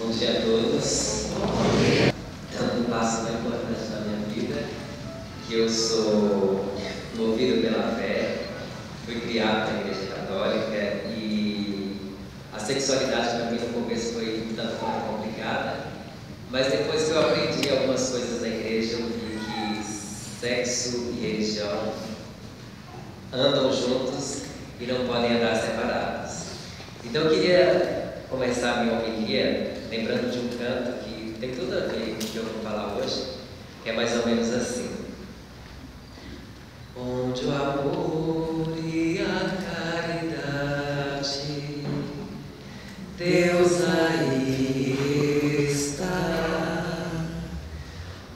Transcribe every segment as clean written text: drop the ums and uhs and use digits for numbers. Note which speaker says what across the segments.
Speaker 1: Bom dia a todos. É um passo muito importante na minha vida, que eu sou movido pela fé, fui criado na Igreja Católica e a sexualidade para mim no começo foi um tanto complicada, mas depois que eu aprendi algumas coisas da igreja, eu vi que sexo e religião andam juntos e não podem andar separados. Então eu queria começar a minha homilia lembrando de um canto que tem tudo a ver com o que eu vou falar hoje, que é mais ou menos assim: onde o amor e a caridade, Deus aí está.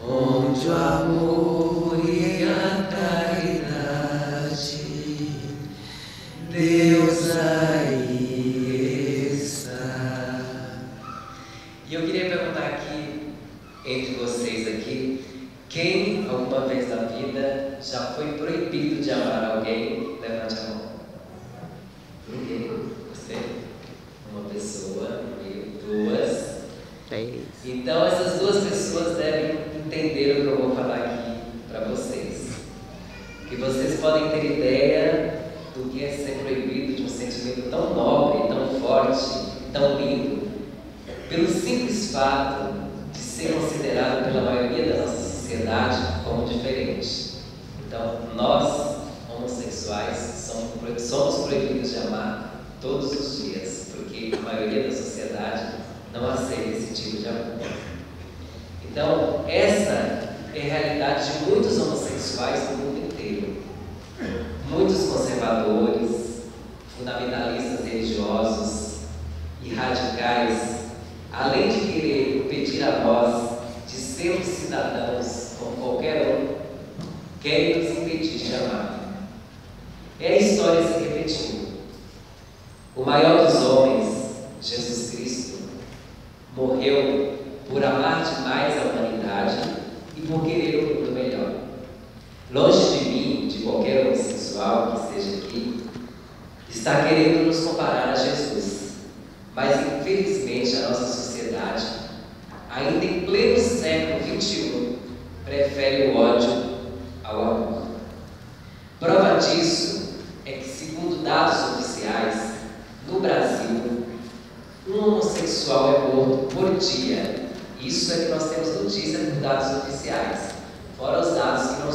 Speaker 1: Onde o amor e a caridade, Deus aí está. E eu queria perguntar aqui, entre vocês aqui, quem alguma vez na vida já foi proibido de amar alguém? Levante a mão. Ninguém? Você? Uma pessoa, duas.
Speaker 2: Três.
Speaker 1: Então essas duas pessoas devem entender o que eu vou falar aqui para vocês. Que vocês podem ter ideia do que é ser proibido de um sentimento tão nobre, tão forte, tão lindo, pelo simples fato de ser considerado pela maioria da nossa sociedade como diferente. Então, nós, homossexuais, somos proibidos de amar todos os dias, porque a maioria da sociedade não aceita esse tipo de amor. Então, essa é a realidade de muitos homossexuais no mundo inteiro. Muitos conservadores, fundamentalistas religiosos e radicais, além de querer impedir a nós de sermos cidadãos como qualquer um, querem nos impedir de amar. É a história se repetindo. O maior dos homens, Jesus Cristo, morreu por amar demais a humanidade e por querer um mundo melhor. Longe de mim, de qualquer homossexual que esteja aqui, está querendo nos comparar a Jesus. Mas infelizmente a nossa sociedade, ainda em pleno século XXI, prefere o ódio ao amor. Prova disso é que, segundo dados oficiais, no Brasil, um homossexual é morto por dia. Isso é que nós temos notícia por dados oficiais, fora os dados que não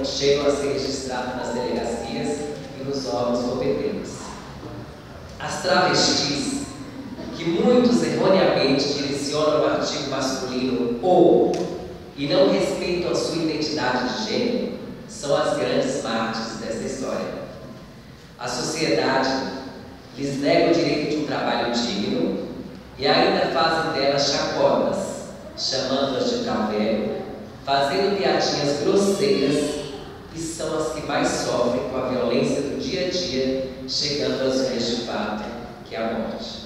Speaker 1: chegam a ser registrados nas delegacias e nos órgãos competentes. As travestis, que muitos erroneamente direcionam o artigo masculino ou e não respeitam a sua identidade de gênero, são as grandes mártires dessa história. A sociedade lhes nega o direito de um trabalho digno e ainda fazem delas chacotas, chamando-as de travelo, fazendo piadinhas grosseiras, e são as que mais sofrem com a violência do dia a dia, chegando às vias de fato, que é a morte.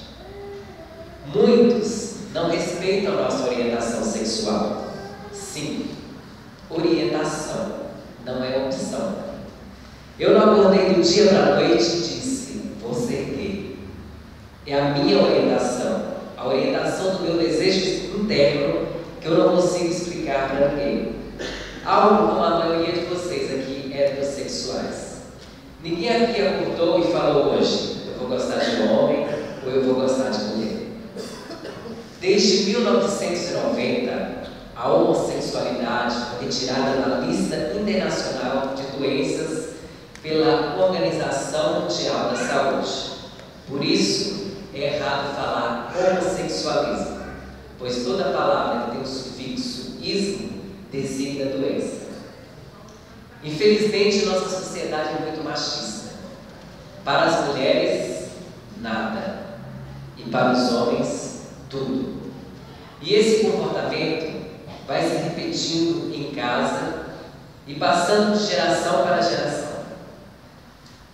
Speaker 1: Muitos não respeitam a nossa orientação sexual. Sim, orientação, não é opção. Eu não acordei do dia para a noite e disse, vou ser gay. É a minha orientação, a orientação do meu desejo interno, que eu não consigo explicar para ninguém. Algo como a maioria de vocês aqui heterossexuais. Ninguém aqui acordou e falou hoje, eu vou gostar de um homem ou eu vou gostar de mulher. Desde 1990, a homossexualidade foi retirada da lista internacional de doenças pela Organização Mundial da Saúde. Por isso, é errado falar homossexualismo, pois toda palavra que tem o sufixo ismo designa doença. Infelizmente, nossa sociedade é muito machista. Para as mulheres, nada. E para os homens, tudo. E esse comportamento vai se repetindo em casa e passando de geração para geração.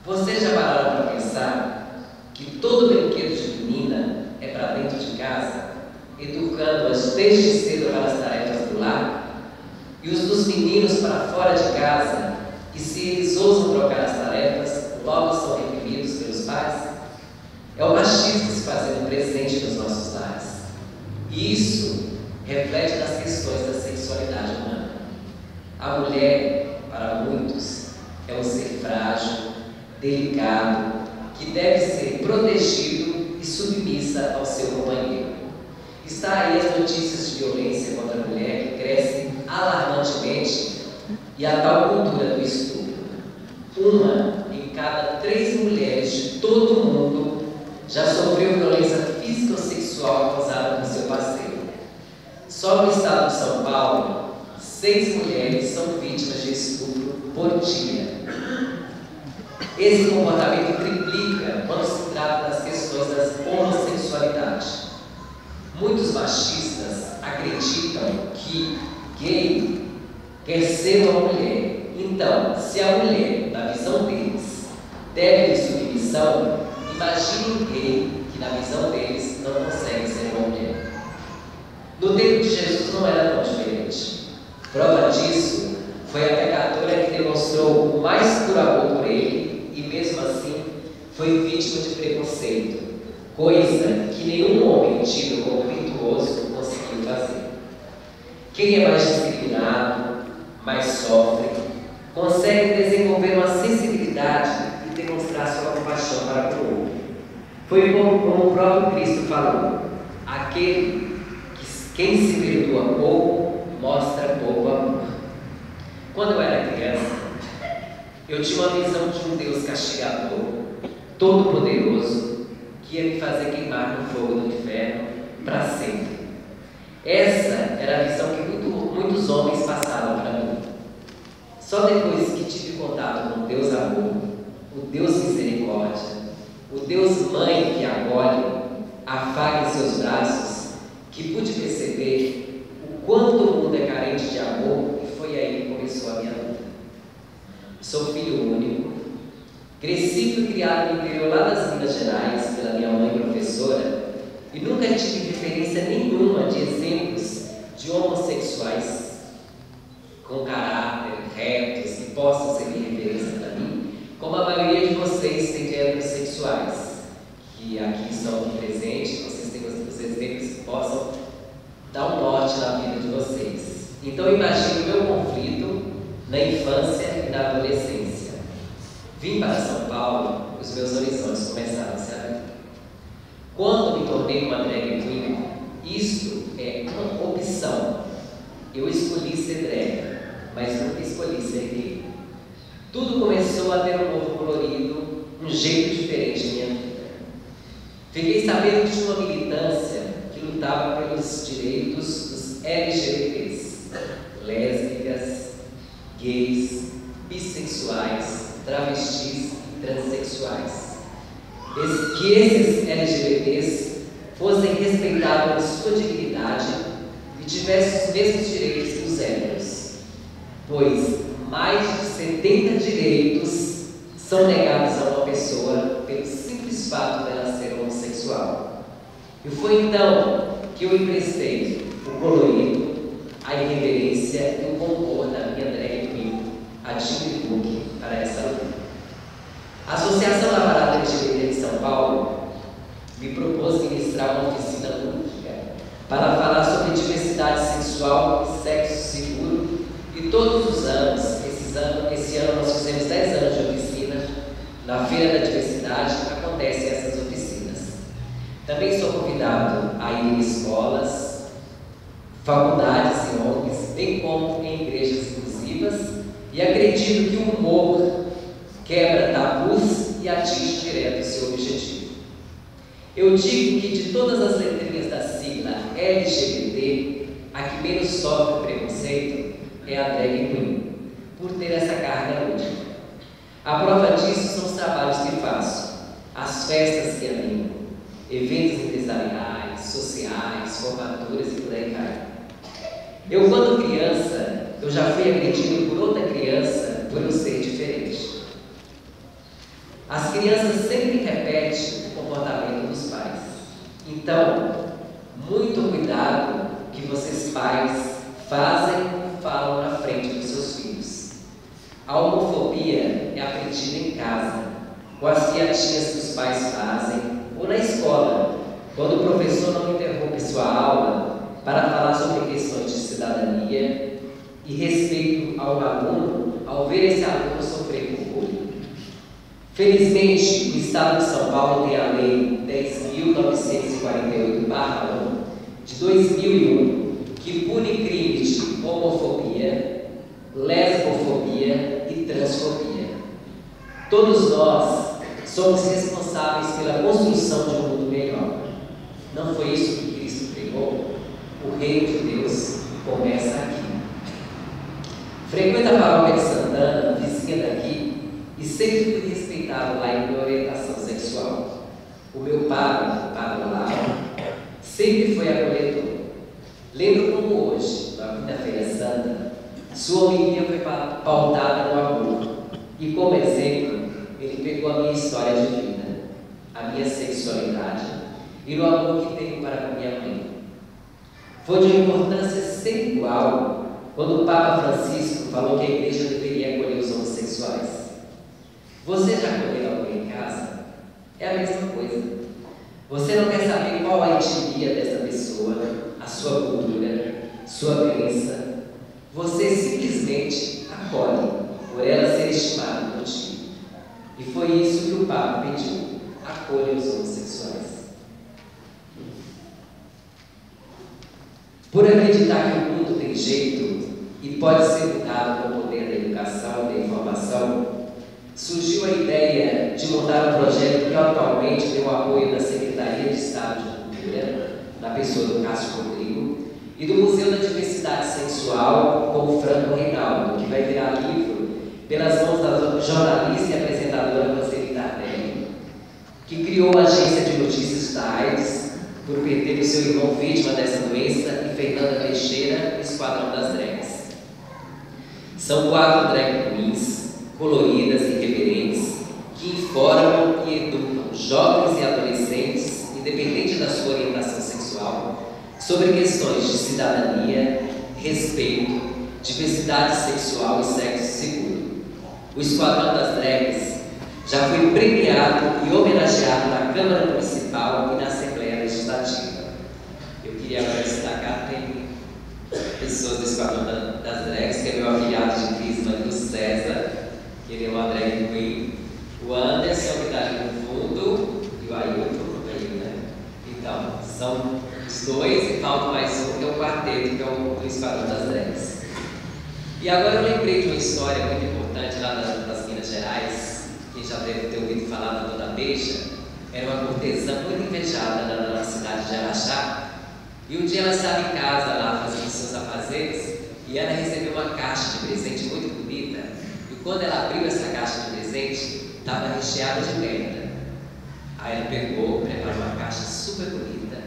Speaker 1: Vocês já pararam para pensar que todo brinquedo de menina é para dentro de casa, educando-as desde cedo para as tarefas do lar, e os dos meninos para fora de casa, e se eles ousam trocar as tarefas, logo são reprimidos pelos pais? É o machismo se fazendo presente nos nossos lares. E isso reflete nas questões da sexualidade humana. A mulher, para muitos, é um ser frágil, delicado, que deve ser protegido e submissa ao seu companheiro. Está aí as notícias de violência contra a mulher que crescem alarmantemente e a tal cultura do estupro. Uma em cada 3 mulheres de todo o mundo já sofreu violência física ou sexual causada por seu parceiro. Só no estado de São Paulo, 6 mulheres são vítimas de estupro por dia. Esse comportamento triplica quando se trata das questões da homossexualidade. Muitos machistas acreditam que gay quer ser uma mulher. Então, se a mulher, na visão deles, deve de submissão, imagine um gay que, na visão deles, não consegue ser uma mulher. No tempo de Jesus não era tão diferente. Prova disso foi a pecadora que demonstrou o mais puro amor por ele e, mesmo assim, foi vítima de preconceito, coisa que nenhum homem tido como virtuoso conseguiu fazer. Quem é mais discriminado, mais sofre, consegue desenvolver uma sensibilidade e demonstrar sua compaixão para com o outro. Foi como o próprio Cristo falou: quem se perdoa pouco, mostra pouco amor. Quando eu era criança, eu tinha uma visão de um Deus castigador, todo-poderoso, que ia me fazer queimar no fogo do inferno para sempre. Essa era a visão que muitos homens passaram para mim. Só depois que tive contato com o Deus amor, o Deus misericórdia, o Deus mãe que acolhe, afaga em seus braços, que pude perceber o quanto o mundo é carente de amor, e foi aí que começou a minha luta. Sou filho único, cresci e fui criado no interior lá das Minas Gerais pela minha mãe professora e nunca tive referência nenhuma de exemplos de homossexuais com caráter, retos, que possam ser referência para mim, como a maioria de vocês tem de heterossexuais, que aqui estão aqui presentes. Vocês têm os exemplos que possam dar um norte na vida de vocês. Então imagine o meu conflito na infância e na adolescência. Vim para São Paulo, os meus horizontes começaram a se abrir. Quando me tornei uma drag queen, isto é uma opção. Eu escolhi ser drag, mas nunca escolhi ser gay. Tudo começou a ter um novo colorido, um jeito diferente de minha vida. Fiquei sabendo de uma militância que lutava pelos direitos dos LGBTs, lésbicas, gays, bissexuais, travestis e transexuais. Que esses LGBTs fossem respeitados em sua dignidade e tivessem os mesmos direitos que os héteros, pois mais de 70 direitos são negados a uma pessoa pelo simples fato dela ser homossexual. E foi então que eu emprestei o colorido, a irreverência e o compor da minha drag queen, a Timmy Book, para essa luta. A Associação da Parada LGBT de São Paulo me propôs ministrar uma oficina pública para falar sobre diversidade sexual e sexo seguro, e todos os anos, esse ano nós fizemos 10 anos de oficina. Na Feira da Diversidade acontecem essas oficinas. Também sou convidado a ir em escolas, faculdades e ONGs, bem como em igrejas inclusivas, e acredito que o humor quebra tabus e atinge direto o seu objetivo. Eu digo que de todas as letrinhas da sigla LGBT, a que menos sofre preconceito é a drag queen, por ter essa carga lúdica. A prova disso são os trabalhos que faço, as festas que animo, eventos empresariais, sociais, formaturas e por aí vai. Eu, quando criança, eu já fui agredido por outra criança por eu ser diferente. As crianças sempre repetem o comportamento dos pais. Então, muito cuidado que vocês pais fazem ou falam na frente dos seus filhos. A homofobia é aprendida em casa, com as piadinhas que os pais fazem, ou na escola, quando o professor não interrompe sua aula para falar sobre questões de cidadania e respeito ao aluno ao ver esse aluno sofrer por bullying. Felizmente, o Estado de São Paulo tem a Lei 10.948/1 de 2001, que pune crimes de homofobia, lesbofobia e transfobia. Todos nós somos responsáveis pela construção de um mundo melhor. Não foi isso que Cristo pregou? O reino de Deus começa aqui. Frequento a paróquia de Santana, vizinha daqui, e sempre fui respeitado lá em minha orientação sexual. O meu padre, o padre Lara, sempre foi acolhedor. Lembro como hoje, na Quinta-feira Santa, sua homilia foi pautada no amor. E como exemplo, ele pegou a minha história de vida, a minha sexualidade e no amor que tenho para com minha mãe. Foi de uma importância sem igual quando o Papa Francisco falou que a igreja deveria acolher os homossexuais. Você já acolheu alguém em casa? É a mesma coisa. Você não quer saber qual a etnia dessa pessoa, a sua cultura, sua crença. Você simplesmente acolhe, por ela ser estimada por ti. E foi isso que o Papa pediu: acolha os homossexuais. Por acreditar que o mundo tem jeito e pode ser mudado com o poder da educação e da informação, surgiu a ideia de montar um projeto que atualmente tem o apoio da Secretaria de Estado de Cultura, na pessoa do Cássio Rodrigo, e do Museu da Diversidade Sexual, com o Franco Reinaldo, que vai virar livro pelas mãos da jornalista e apresentadora Roseli Tardelli, que criou a agência de notícias da AIDS, por perder o seu irmão vítima dessa doença, e Fernanda Teixeira, Esquadrão das Drags. São 4 drag queens, coloridas e irreverentes, que informam e educam jovens e adolescentes, independente da sua orientação sexual, sobre questões de cidadania, respeito, diversidade sexual e sexo seguro. O Esquadrão das Drags já foi premiado e homenageado na Câmara Municipal e na Assembleia Legislativa. Eu queria agora destacar, tem pessoas do Esquadrão das Drags, que é meu afilhado de crisma, do César, que ele é uma drag queen, o Anderson, que está ali no fundo, e o Ailton, né? Então, são os dois, e falta mais um, que é o quarteto, que é o Esquadrão das Drags. E agora eu lembrei de uma história muito importante lá das Minas Gerais, que já deve ter ouvido falar da Dona Beija. Era uma cortesã muito invejada na cidade de Araxá, e um dia ela estava em casa lá fazendo seus afazeres, e ela recebeu uma caixa de presente muito bonita, e quando ela abriu essa caixa de presente, estava recheada de merda. Aí ela pegou, preparou uma caixa super bonita,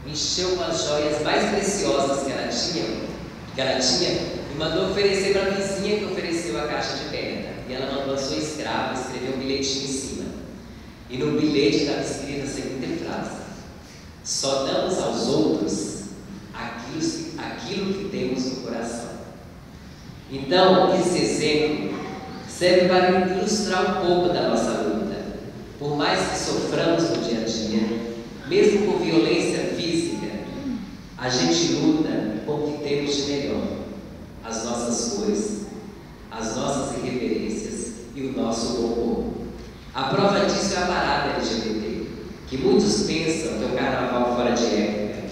Speaker 1: encheu com as joias mais preciosas que ela tinha, e mandou oferecer para a vizinha que ofereceu a caixa de merda. E ela mandou a sua escrava escrever um bilhetinho em cima. E no bilhete estava escrita a seguinte frase: só damos aos outros aquilo que temos no coração. Então, esse exemplo serve para ilustrar um pouco da nossa luta. Por mais que soframos no dia a dia, mesmo por violência física, a gente luta com o que temos de melhor: as nossas cores, as nossas irreverências e o nosso bom humor. A prova disso é a parada LGBT, que muitos pensam que é um carnaval fora de época,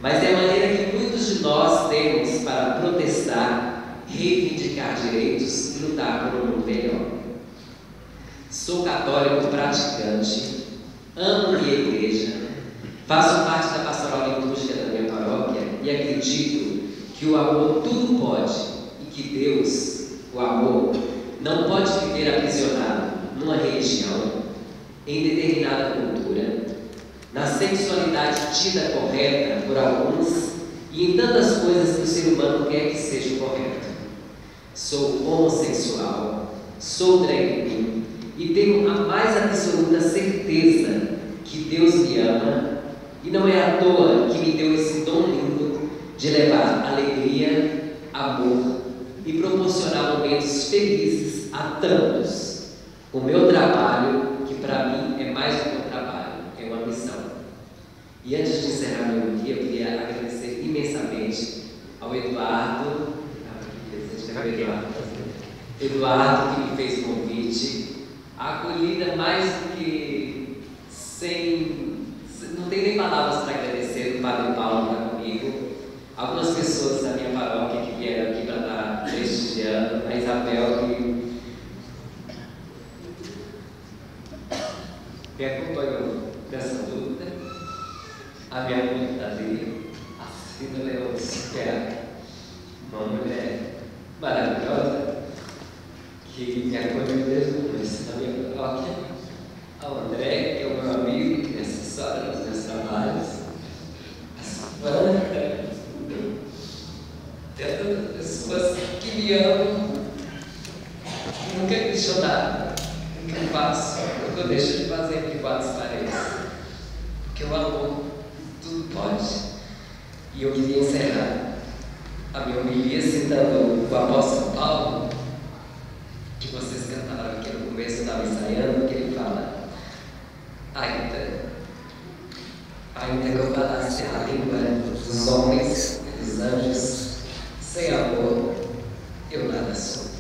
Speaker 1: mas é a maneira que muitos de nós temos para protestar, reivindicar direitos e lutar por um mundo melhor. Sou católico praticante, amo minha igreja, faço parte da pastoral litúrgica da minha paróquia e acredito que o amor tudo pode e que Deus, o amor, não pode viver aprisionado numa religião, em determinada cultura, na sexualidade tida correta por alguns e em tantas coisas que o ser humano quer que seja correto. Sou homossexual, sou drag queen e tenho a mais absoluta certeza que Deus me ama, e não é à toa que me deu esse dom lindo de levar alegria, amor e proporcionar momentos felizes a tantos. O meu trabalho, que para mim é mais do que um trabalho, é uma missão. E antes de encerrar meu dia, eu queria agradecer imensamente ao Eduardo, Eduardo que me fez o convite, a acolhida mais do que não tem nem palavras para agradecer, o Padre Paulo está comigo, algumas pessoas da minha paróquia que vieram aqui para estar prestigiando, a Isabel que acompanhou nessa luta, a minha mãe Thalia, a Cida Leôncio, que é uma mulher maravilhosa, que me acolheu desde o começo da minha paróquia, ao André, que é o meu amigo, que me assessora nos meus trabalhos, a Silvana, tem tantas pessoas que me amam, que nunca questionaram o que eu faço, o que eu deixo de fazer entre quatro paredes, porque o amor tudo pode. E eu queria encerrar a minha homilia citando o apóstolo Paulo, que vocês cantaram aqui no começo, eu estava ensaiando, que ele fala: ainda que eu falasse a língua dos homens e dos anjos, sem amor eu nada sou.